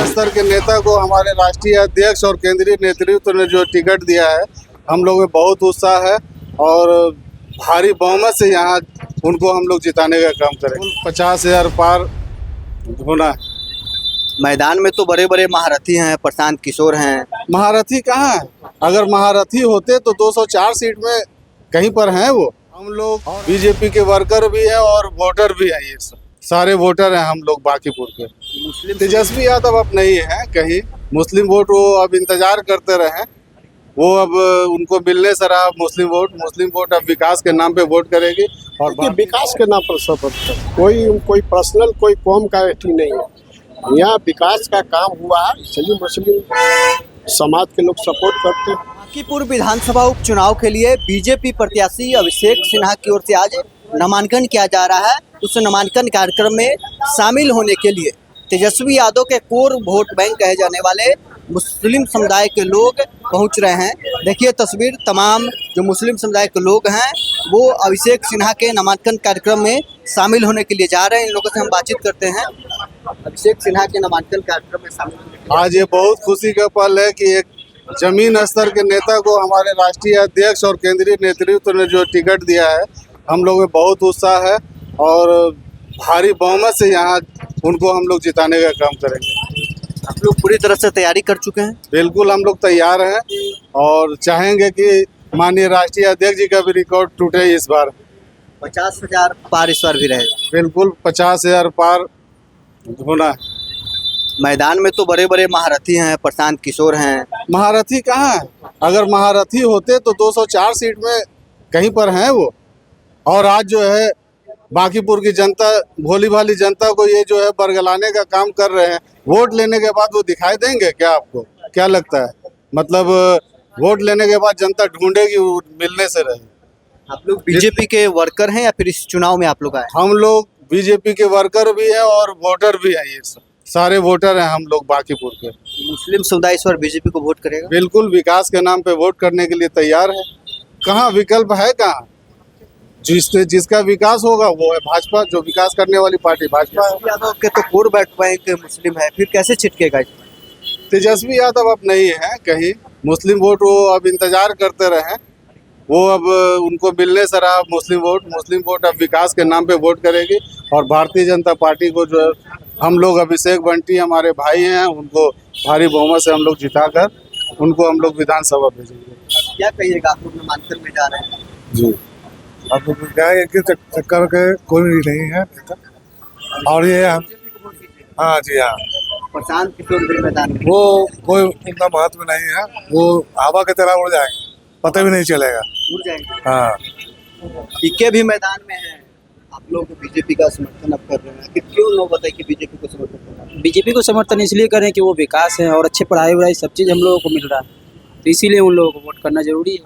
स्तर के नेता को हमारे राष्ट्रीय अध्यक्ष और केंद्रीय नेतृत्व ने जो टिकट दिया है, हम लोग में बहुत उत्साह है और भारी बहुमत से यहाँ उनको हम लोग जिताने का काम करेंगे। 50,000 पार होना है। मैदान में तो बड़े बड़े महारथी हैं, प्रशांत किशोर हैं। महारथी कहाँ है? अगर महारथी होते तो 204 सीट में कहीं पर हैं वो। हम लोग बीजेपी के वर्कर भी हैं और वोटर भी हैं, ये सारे वोटर हैं हम लोग बांकीपुर के। मुस्लिम तेजस्वी यादव अब नहीं है कहीं, मुस्लिम वोट वो अब इंतजार करते रहे, वो अब उनको मिलने से रहा मुस्लिम वोट अब विकास के नाम पे वोट करेगी। और विकास के नाम पर सपोर्ट कोई पर्सनल कोई कौम का एथी नहीं है, यहाँ विकास का काम हुआ है इसलिए मुस्लिम समाज के लोग सपोर्ट करते हैं। बांकीपुर विधानसभा उपचुनाव के लिए बीजेपी प्रत्याशी अभिषेक सिन्हा की ओर से आज नामांकन किया जा रहा है। उस नामांकन कार्यक्रम में शामिल होने के लिए तेजस्वी यादव के कोर वोट बैंक कहे जाने वाले मुस्लिम समुदाय के लोग पहुंच रहे हैं। देखिए तस्वीर, तमाम जो मुस्लिम समुदाय के लोग हैं वो अभिषेक सिन्हा के नामांकन कार्यक्रम में शामिल होने के लिए जा रहे हैं। इन लोगों से हम बातचीत करते हैं। अभिषेक सिन्हा के नामांकन कार्यक्रम में शामिल होने के लिए आज ये बहुत खुशी का पल है कि एक जमीन स्तर के नेता को हमारे राष्ट्रीय अध्यक्ष और केंद्रीय नेतृत्व ने जो टिकट दिया है, हम लोग में बहुत उत्साह है और भारी बहुमत से यहाँ उनको हम लोग जिताने का काम करेंगे। आप लोग पूरी तरह से तैयारी कर चुके हैं? बिल्कुल, हम लोग तैयार हैं और चाहेंगे कि माननीय राष्ट्रीय अध्यक्ष जी का भी रिकॉर्ड टूटे इस बार। 50,000 पार इस बार भी रहेगा। बिल्कुल 50,000 पार होना है। मैदान में तो बड़े बड़े महारथी हैं, प्रशांत किशोर हैं। महारथी कहाँ है? अगर महारथी होते तो 204 सीट में कहीं पर हैं वो। और आज जो है बांकीपुर की जनता, भोली भाली जनता को ये जो है बरगलाने का काम कर रहे हैं। वोट लेने के बाद वो दिखाई देंगे क्या? आपको क्या लगता है? मतलब वोट लेने के बाद जनता ढूंढेगी, वो मिलने से रहे। आप लोग बीजेपी के वर्कर हैं या फिर इस चुनाव में आप लोग आए? हम लोग बीजेपी के वर्कर भी हैं और वोटर भी हैं, ये सारे वोटर हैं हम लोग बांकीपुर के। मुस्लिम समुदाय इस बार बीजेपी को वोट करेगा? बिल्कुल, विकास के नाम पे वोट करने के लिए तैयार है। कहाँ विकल्प है? कहाँ? जिसका विकास होगा वो है भाजपा, जो विकास करने वाली पार्टी भाजपा है। यादव के तो कोर वोट बैंक मुस्लिम है, फिर कैसे छिटकेगा? तेजस्वी यादव अब नहीं है कहीं, मुस्लिम वोट वो अब इंतजार करते रहे, वो अब उनको मिलने से रहा मुस्लिम वोट अब विकास के नाम पे वोट करेगी। और भारतीय जनता पार्टी को जो है हम लोग अभिषेक बंटी हमारे भाई हैं, उनको भारी बहुमत से हम लोग जिताकर उनको हम लोग विधानसभा भेजेंगे। क्या कहिएगा? आप लोग नामांकन में जा रहे हैं जी, अब क्या है कि चक्कर के कोई नहीं है और ये हम हाँ जी हाँ, प्रशांत किशोर भी मैदान में। वो कोई उनका महत्व नहीं है, वो हवा की तरह उड़ जाएंगे, पता भी नहीं चलेगा। उड़ जाएंगे। हाँ, पीके भी मैदान में है। आप लोग बीजेपी का समर्थन अब कर रहे हैं, कि क्यों लोग बताए कि बीजेपी को समर्थन कर रहे हैं? बीजेपी को समर्थन इसलिए करें कि वो विकास है और अच्छे पढ़ाई वढ़ाई सब चीज़ हम लोगों को मिल रहा है, तो इसीलिए उन लोगों को वोट करना जरूरी है।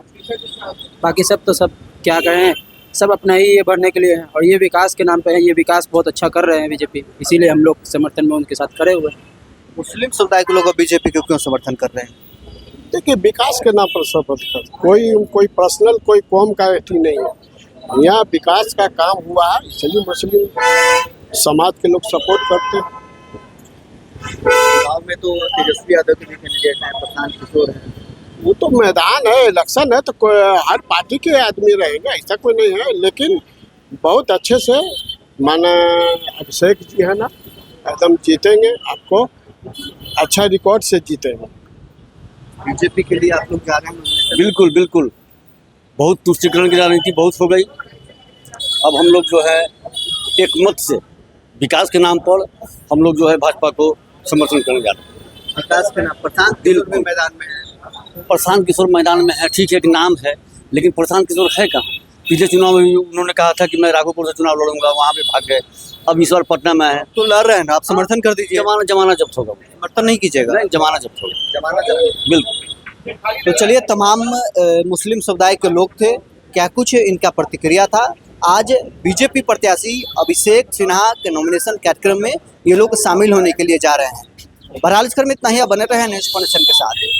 बाकी सब तो सब क्या कहें, सब अपना ही ये बढ़ने के लिए है और ये विकास के नाम पे है। ये विकास बहुत अच्छा कर रहे हैं बीजेपी, इसीलिए हम लोग समर्थन में उनके साथ खड़े हुए हैं। मुस्लिम समुदाय के लोग बीजेपी को क्यों समर्थन कर रहे हैं? देखिए विकास के नाम पर सपोर्ट कोई पर्सनल कोई कौम का एथी नहीं है, यहाँ विकास का काम हुआ है इसलिए मुस्लिम समाज के लोग सपोर्ट करते हैं। गाँव में तो तेजस्वी यादव के भी कैंडिडेट हैं, प्रशांत किशोर हैं। वो तो मैदान है, इलेक्शन है, तो हर पार्टी के आदमी रहेंगे, ऐसा कोई नहीं है। लेकिन बहुत अच्छे से माना अभिषेक जी है ना, एकदम जीतेंगे, आपको अच्छा रिकॉर्ड से जीतेंगे। बीजेपी के लिए आप लोग जा रहे हैं? बिल्कुल बिल्कुल, बहुत तुष्टिकरण की राजनीति बहुत हो गई। अब हम लोग जो है एक मत से विकास के नाम पर हम लोग जो है भाजपा को समर्थन करने जा रहे हैं। विकास के नाम प्रशांत किशोर भी मैदान में है। प्रशांत किशोर मैदान में है, ठीक है, एक नाम है, लेकिन प्रशांत किशोर है कहाँ? पिछले चुनाव में उन्होंने कहा था कि मैं राघोपुर से चुनाव लड़ूंगा, वहाँ पे भाग गए। अब इस बार पटना में है तो लड़ रहे हैं ना, आप समर्थन कर दीजिए। जमाना जब्त होगा। समर्थन नहीं कीजिएगा? नहीं, जमाना जब्त होगा। जमाना जब्त। बिल्कुल। तो चलिए, तमाम मुस्लिम समुदाय के लोग थे, क्या कुछ इनका प्रतिक्रिया था। आज बीजेपी प्रत्याशी अभिषेक सिन्हा के नॉमिनेशन कार्यक्रम में ये लोग शामिल होने के लिए जा रहे हैं। बहरहाल इस क्रम में इतना ही, बने रहे न्यूज़ कनेक्शन के साथ।